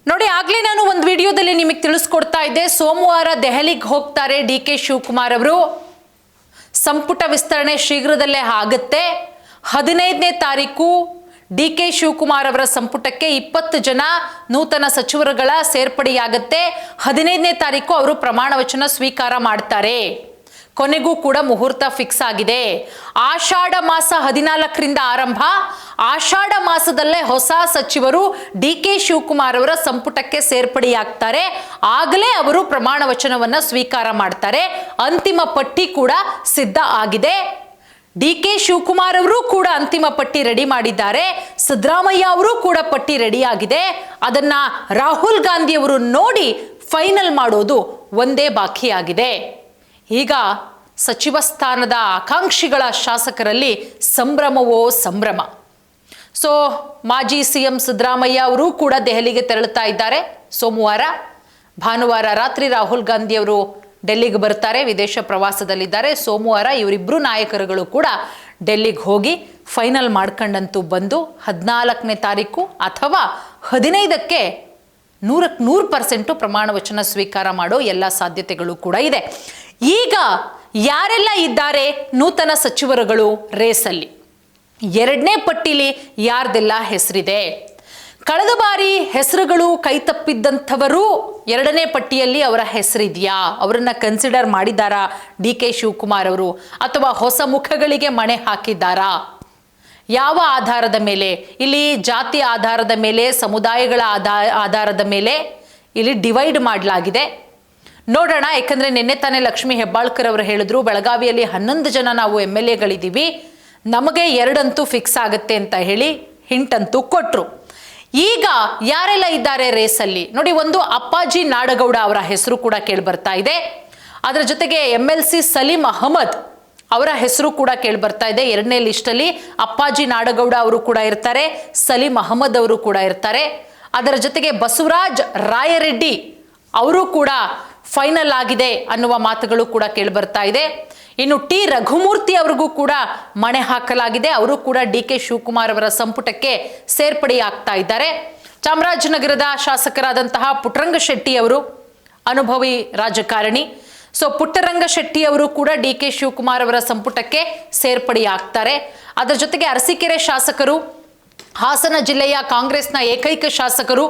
ನೋಡಿ, ಆಗ್ಲೇ ನಾನು ಒಂದು ವಿಡಿಯೋದಲ್ಲಿ ನಿಮಗೆ ತಿಳಿಸ್ಕೊಡ್ತಾ ಇದ್ದೆ, ಸೋಮವಾರ ದೆಹಲಿಗೆ ಹೋಗ್ತಾರೆ ಡಿ ಕೆ ಶಿವಕುಮಾರ್ ಅವರು. ಸಂಪುಟ ವಿಸ್ತರಣೆ ಶೀಘ್ರದಲ್ಲೇ ಆಗುತ್ತೆ. 15ನೇ ತಾರೀಕು ಡಿ ಕೆ ಶಿವಕುಮಾರ್ ಅವರ ಸಂಪುಟಕ್ಕೆ 20 ಜನ ನೂತನ ಸಚಿವರುಗಳ ಸೇರ್ಪಡೆಯಾಗುತ್ತೆ. 15ನೇ ತಾರೀಕು ಅವರು ಪ್ರಮಾಣ ವಚನ ಸ್ವೀಕಾರ ಮಾಡ್ತಾರೆ. ಕೊನೆಗೂ ಕೂಡ ಮುಹೂರ್ತ ಫಿಕ್ಸ್ ಆಗಿದೆ. ಆಷಾಢ ಮಾಸ 14ರಿಂದ ಆರಂಭ. ಆಷಾಢ ಮಾಸದಲ್ಲೇ ಹೊಸ ಸಚಿವರು ಡಿ ಕೆ ಶಿವಕುಮಾರ್ ಅವರ ಸಂಪುಟಕ್ಕೆ ಸೇರ್ಪಡೆಯಾಗ್ತಾರೆ. ಆಗಲೇ ಅವರು ಪ್ರಮಾಣ ವಚನವನ್ನ ಸ್ವೀಕಾರ ಮಾಡ್ತಾರೆ. ಅಂತಿಮ ಪಟ್ಟಿ ಕೂಡ ಸಿದ್ಧ ಆಗಿದೆ. ಡಿ ಕೆ ಶಿವಕುಮಾರ್ ಅವರು ಕೂಡ ಅಂತಿಮ ಪಟ್ಟಿ ರೆಡಿ ಮಾಡಿದ್ದಾರೆ. ಸಿದ್ದರಾಮಯ್ಯ ಅವರು ಕೂಡ ಪಟ್ಟಿ ರೆಡಿ ಆಗಿದೆ. ಅದನ್ನ ರಾಹುಲ್ ಗಾಂಧಿ ಅವರು ನೋಡಿ ಫೈನಲ್ ಮಾಡೋದು ಒಂದೇ ಬಾಕಿ ಆಗಿದೆ. ಈಗ ಸಚಿವ ಸ್ಥಾನದ ಆಕಾಂಕ್ಷಿಗಳ ಶಾಸಕರಲ್ಲಿ ಸಂಭ್ರಮವೋ ಸಂಭ್ರಮ. ಸೊ ಮಾಜಿ ಸಿಎಂ ಸಿದ್ದರಾಮಯ್ಯ ಅವರು ಕೂಡ ದೆಹಲಿಗೆ ತೆರಳುತ್ತಾ ಇದ್ದಾರೆ ಸೋಮವಾರ. ಭಾನುವಾರ ರಾತ್ರಿ ರಾಹುಲ್ ಗಾಂಧಿ ಅವರು ಡೆಲ್ಲಿಗೆ ಬರ್ತಾರೆ, ವಿದೇಶ ಪ್ರವಾಸದಲ್ಲಿದ್ದಾರೆ. ಸೋಮವಾರ ಇವರಿಬ್ಬರು ನಾಯಕರುಗಳು ಕೂಡ ಡೆಲ್ಲಿಗೆ ಹೋಗಿ ಫೈನಲ್ ಮಾಡ್ಕೊಂಡಂತೂ ಬಂದು 14ನೇ ತಾರೀಕು ಅಥವಾ 15ಕ್ಕೆ 100% ಪ್ರಮಾಣ ವಚನ ಸ್ವೀಕಾರ ಮಾಡೋ ಎಲ್ಲ ಸಾಧ್ಯತೆಗಳು ಕೂಡ ಇದೆ. ಈಗ ಯಾರೆಲ್ಲ ಇದ್ದಾರೆ ನೂತನ ಸಚಿವರುಗಳು ರೇಸಲ್ಲಿ? 2ನೇ ಪಟ್ಟಿಲಿ ಯಾರ್ದೆಲ್ಲ ಹೆಸರಿದೆ? ಕಳೆದ ಬಾರಿ ಹೆಸರುಗಳು ಕೈತಪ್ಪಿದ್ದಂಥವರು 2ನೇ ಪಟ್ಟಿಯಲ್ಲಿ ಅವರ ಹೆಸರಿದೆಯಾ? ಅವರನ್ನ ಕನ್ಸಿಡರ್ ಮಾಡಿದ್ದಾರಾ ಡಿ ಕೆ ಶಿವಕುಮಾರ್ ಅವರು, ಅಥವಾ ಹೊಸ ಮುಖಗಳಿಗೆ ಮಣೆ ಹಾಕಿದ್ದಾರಾ? ಯಾವ ಆಧಾರದ ಮೇಲೆ? ಇಲ್ಲಿ ಜಾತಿ ಆಧಾರದ ಮೇಲೆ, ಸಮುದಾಯಗಳ ಆಧಾರದ ಮೇಲೆ ಇಲ್ಲಿ ಡಿವೈಡ್ ಮಾಡಲಾಗಿದೆ. ನೋಡೋಣ. ಯಾಕಂದ್ರೆ ನಿನ್ನೆ ತಾನೇ ಲಕ್ಷ್ಮೀ ಹೆಬ್ಬಾಳ್ಕರ್ ಅವರು ಹೇಳಿದ್ರು, ಬೆಳಗಾವಿಯಲ್ಲಿ 11 ಜನ ನಾವು MLAಗಳಿದ್ದೀವಿ, ನಮಗೆ 2 ಅಂತೂ ಫಿಕ್ಸ್ ಆಗುತ್ತೆ ಅಂತ ಹೇಳಿ ಹಿಂಟ್ ಅಂತೂ ಕೊಟ್ರು. ಈಗ ಯಾರೆಲ್ಲ ಇದ್ದಾರೆ ರೇಸಲ್ಲಿ ನೋಡಿ, ಒಂದು ಅಪ್ಪಾಜಿ ನಾಡಗೌಡ ಅವರ ಹೆಸರು ಕೂಡ ಕೇಳಿ ಬರ್ತಾ ಇದೆ. ಅದರ ಜೊತೆಗೆ MLC ಸಲೀಂ ಅಹಮದ್ ಅವರ ಹೆಸರು ಕೂಡ ಕೇಳಿ ಬರ್ತಾ ಇದೆ. 2ನೇ ಲಿಸ್ಟಲ್ಲಿ ಅಪ್ಪಾಜಿ ನಾಡಗೌಡ ಅವರು ಕೂಡ ಇರ್ತಾರೆ, ಸಲೀಂ ಅಹಮದ್ ಅವರು ಕೂಡ ಇರ್ತಾರೆ. ಅದರ ಜೊತೆಗೆ ಬಸವರಾಜ್ ರಾಯರೆಡ್ಡಿ ಅವರು ಕೂಡ ಫೈನಲ್ ಆಗಿದೆ ಅನ್ನುವ ಮಾತುಗಳು ಕೂಡ ಕೇಳಿ ಬರ್ತಾ ಇದೆ. ಇನ್ನು ಟಿ ರಘುಮೂರ್ತಿ ಅವರಿಗೂ ಕೂಡ ಮಣೆ ಹಾಕಲಾಗಿದೆ. ಅವರು ಕೂಡ ಡಿ ಕೆ ಶಿವಕುಮಾರ್ ಅವರ ಸಂಪುಟಕ್ಕೆ ಸೇರ್ಪಡೆಯಾಗ್ತಾ ಇದ್ದಾರೆ. ಚಾಮರಾಜನಗರದ ಶಾಸಕರಾದಂತಹ ಪುಟ್ಟರಂಗ ಶೆಟ್ಟಿ ಅವರು ಅನುಭವಿ ರಾಜಕಾರಣಿ. ಸೊ ಪುಟ್ಟರಂಗ ಶೆಟ್ಟಿ ಅವರು ಕೂಡ ಡಿ ಕೆ ಶಿವಕುಮಾರ್ ಅವರ ಸಂಪುಟಕ್ಕೆ ಸೇರ್ಪಡೆಯಾಗ್ತಾರೆ. ಅದರ ಜೊತೆಗೆ ಅರಸೀಕೆರೆ ಶಾಸಕರು, ಹಾಸನ ಜಿಲ್ಲೆಯ ಕಾಂಗ್ರೆಸ್ನ ಏಕೈಕ ಶಾಸಕರು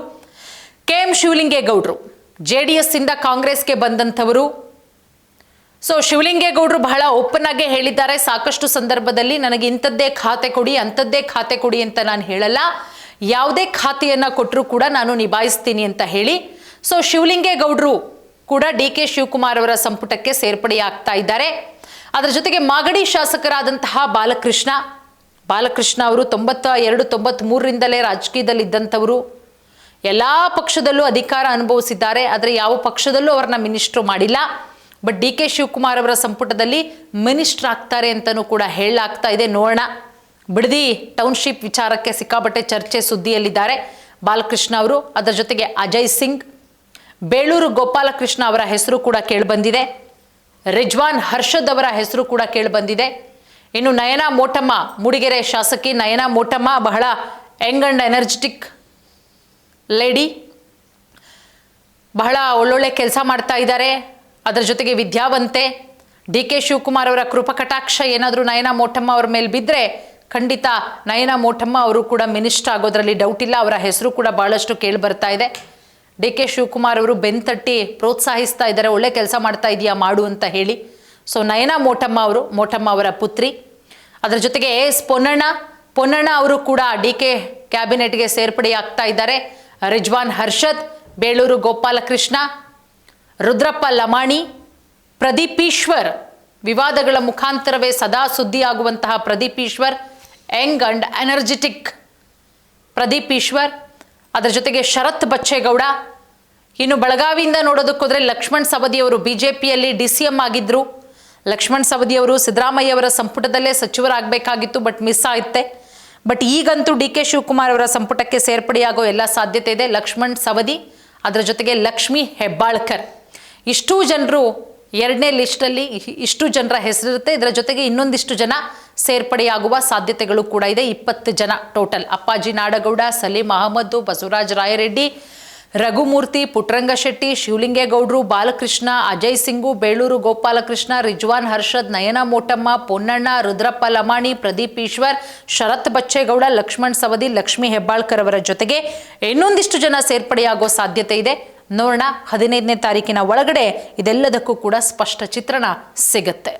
KM ಶಿವಲಿಂಗೇಗೌಡರು, JDS ಇಂದ ಕಾಂಗ್ರೆಸ್ಗೆ ಬಂದಂಥವರು. ಸೊ ಶಿವಲಿಂಗೇಗೌಡರು ಬಹಳ ಓಪನ್ ಆಗಿ ಹೇಳಿದ್ದಾರೆ, ಸಾಕಷ್ಟು ಸಂದರ್ಭದಲ್ಲಿ ನನಗೆ ಇಂಥದ್ದೇ ಖಾತೆ ಕೊಡಿ, ಅಂಥದ್ದೇ ಖಾತೆ ಕೊಡಿ ಅಂತ ನಾನು ಹೇಳಲ್ಲ, ಯಾವುದೇ ಖಾತೆಯನ್ನ ಕೊಟ್ಟರು ಕೂಡ ನಾನು ನಿಭಾಯಿಸ್ತೀನಿ ಅಂತ ಹೇಳಿ. ಸೊ ಶಿವಲಿಂಗೇಗೌಡರು ಕೂಡ ಡಿ ಕೆ ಶಿವಕುಮಾರ್ ಅವರ ಸಂಪುಟಕ್ಕೆ ಸೇರ್ಪಡೆಯಾಗ್ತಾ ಇದ್ದಾರೆ. ಅದರ ಜೊತೆಗೆ ಮಾಗಡಿ ಶಾಸಕರಾದಂತಹ ಬಾಲಕೃಷ್ಣ ಅವರು 92-93ರಿಂದಲೇ ರಾಜಕೀಯದಲ್ಲಿ ಇದ್ದಂಥವರು. ಎಲ್ಲ ಪಕ್ಷದಲ್ಲೂ ಅಧಿಕಾರ ಅನುಭವಿಸಿದ್ದಾರೆ, ಆದರೆ ಯಾವ ಪಕ್ಷದಲ್ಲೂ ಅವ್ರನ್ನ ಮಿನಿಸ್ಟ್ರು ಮಾಡಿಲ್ಲ. ಬಟ್ ಡಿ ಕೆ ಶಿವಕುಮಾರ್ ಅವರ ಸಂಪುಟದಲ್ಲಿ ಮಿನಿಸ್ಟರ್ ಆಗ್ತಾರೆ ಅಂತಲೂ ಕೂಡ ಹೇಳಲಾಗ್ತಾ ಇದೆ. ನೋಡೋಣ. ಬಿಡದಿ ಟೌನ್ಶಿಪ್ ವಿಚಾರಕ್ಕೆ ಸಿಕ್ಕಾಪಟ್ಟೆ ಚರ್ಚೆ ಸುದ್ದಿಯಲ್ಲಿದ್ದಾರೆ ಬಾಲಕೃಷ್ಣ ಅವರು. ಅದರ ಜೊತೆಗೆ ಅಜಯ್ ಸಿಂಗ್, ಬೇಳೂರು ಗೋಪಾಲಕೃಷ್ಣ ಅವರ ಹೆಸರು ಕೂಡ ಕೇಳಿಬಂದಿದೆ. ರಿಜ್ವಾನ್ ಹರ್ಷದ್ ಅವರ ಹೆಸರು ಕೂಡ ಕೇಳಿಬಂದಿದೆ. ಇನ್ನು ನಯನಾ ಮೋಟಮ್ಮ, ಮೂಡಿಗೆರೆ ಶಾಸಕಿ ನಯನಾ ಮೋಟಮ್ಮ ಬಹಳ ಯಂಗ್ ಅಂಡ್ ಎನರ್ಜೆಟಿಕ್ ಲೇಡಿ, ಬಹಳ ಒಳ್ಳೊಳ್ಳೆ ಕೆಲಸ ಮಾಡ್ತಾ ಇದ್ದಾರೆ. ಅದರ ಜೊತೆಗೆ ವಿದ್ಯಾವಂತೆ. ಡಿ ಕೆ ಶಿವಕುಮಾರ್ ಅವರ ಕೃಪಕಟಾಕ್ಷ ಏನಾದರೂ ನಯನಾ ಮೋಟಮ್ಮ ಅವರ ಮೇಲೆ ಬಿದ್ದರೆ ಖಂಡಿತ ನಯನಾ ಮೋಟಮ್ಮ ಅವರು ಕೂಡ ಮಿನಿಸ್ಟರ್ ಆಗೋದ್ರಲ್ಲಿ ಡೌಟ್ ಇಲ್ಲ. ಅವರ ಹೆಸರು ಕೂಡ ಬಹಳಷ್ಟು ಕೇಳಿ ಬರ್ತಾ ಇದೆ. ಡಿ ಕೆ ಶಿವಕುಮಾರ್ ಅವರು ಬೆನ್ತಟ್ಟಿ ಪ್ರೋತ್ಸಾಹಿಸ್ತಾ ಇದ್ದಾರೆ, ಒಳ್ಳೆ ಕೆಲಸ ಮಾಡ್ತಾ ಇದೆಯಾ ಮಾಡು ಅಂತ ಹೇಳಿ. ಸೊ ನಯನಾ ಮೋಟಮ್ಮ ಅವರ ಪುತ್ರಿ. ಅದರ ಜೊತೆಗೆ AS ಪೊನ್ನಣ್ಣ ಅವರು ಕೂಡ ಡಿ ಕೆ ಕ್ಯಾಬಿನೆಟ್ಗೆ ಸೇರ್ಪಡೆಯಾಗ್ತಾ ಇದ್ದಾರೆ. ರಿಜ್ವಾನ್ ಹರ್ಷದ್, ಬೇಳೂರು ಗೋಪಾಲಕೃಷ್ಣ, ರುದ್ರಪ್ಪ ಲಮಾಣಿ, ಪ್ರದೀಪ್ ಈಶ್ವರ್, ವಿವಾದಗಳ ಮುಖಾಂತರವೇ ಸದಾ ಸುದ್ದಿಯಾಗುವಂತಹ Pradeep Eshwar, young and energetic Pradeep Eshwar. ಅದರ ಜೊತೆಗೆ ಶರತ್ ಬಚ್ಚೇಗೌಡ. ಇನ್ನು ಬೆಳಗಾವಿಯಿಂದ ನೋಡೋದಕ್ಕೋದ್ರೆ ಲಕ್ಷ್ಮಣ್ ಸವದಿ ಅವರು BJPಯಲ್ಲಿ DCM ಆಗಿದ್ರು. ಲಕ್ಷ್ಮಣ್ ಸವದಿ ಅವರು ಸಿದ್ದರಾಮಯ್ಯ ಅವರ ಸಂಪುಟದಲ್ಲೇ ಸಚಿವರಾಗಬೇಕಾಗಿತ್ತು, ಬಟ್ ಮಿಸ್ ಆಗುತ್ತೆ. ಬಟ್ ಈಗಂತೂ ಡಿ ಕೆ ಶಿವಕುಮಾರ್ ಅವರ ಸಂಪುಟಕ್ಕೆ ಸೇರ್ಪಡೆಯಾಗೋ ಎಲ್ಲ ಸಾಧ್ಯತೆ ಇದೆ. ಲಕ್ಷ್ಮಣ್ ಸವದಿ, ಅದರ ಜೊತೆಗೆ ಲಕ್ಷ್ಮೀ ಹೆಬ್ಬಾಳ್ಕರ್, ಇಷ್ಟೂ ಜನರು 2ನೇ ಲಿಸ್ಟಲ್ಲಿ ಇಷ್ಟು ಜನರ ಹೆಸರಿರುತ್ತೆ. ಇದರ ಜೊತೆಗೆ ಇನ್ನೊಂದಿಷ್ಟು ಜನ ಸೇರ್ಪಡೆಯಾಗುವ ಸಾಧ್ಯತೆಗಳು ಕೂಡ ಇದೆ. 20 ಜನ ಟೋಟಲ್. ಅಪ್ಪಾಜಿ ನಾಡಗೌಡ, ಸಲೀಂ ಅಹಮದ್, ಬಸವರಾಜ ರಾಯರೆಡ್ಡಿ, ರಘುಮೂರ್ತಿ, ಪುಟ್ಟರಂಗ ಶೆಟ್ಟಿ, ಶಿವಲಿಂಗೇಗೌಡರು, ಬಾಲಕೃಷ್ಣ, ಅಜಯ್ ಸಿಂಗು, ಬೇಳೂರು ಗೋಪಾಲಕೃಷ್ಣ, ರಿಜ್ವಾನ್ ಹರ್ಷದ್, ನಯನ ಮೋಟಮ್ಮ, ಪೊನ್ನಣ್ಣ, ರುದ್ರಪ್ಪ ಲಮಾಣಿ, ಪ್ರದೀಪ್ ಈಶ್ವರ್, ಶರತ್ ಬಚ್ಚೇಗೌಡ, ಲಕ್ಷ್ಮಣ್ ಸವದಿ, ಲಕ್ಷ್ಮೀ ಹೆಬ್ಬಾಳ್ಕರ್ ಅವರ ಜೊತೆಗೆ ಇನ್ನೊಂದಿಷ್ಟು ಜನ ಸೇರ್ಪಡೆಯಾಗೋ ಸಾಧ್ಯತೆ ಇದೆ. ನೋಡೋಣ 15ನೇ ತಾರೀಕಿನ ಒಳಗಡೆ ಇದೆಲ್ಲದಕ್ಕೂ ಕೂಡ ಸ್ಪಷ್ಟ ಚಿತ್ರಣ ಸಿಗುತ್ತೆ.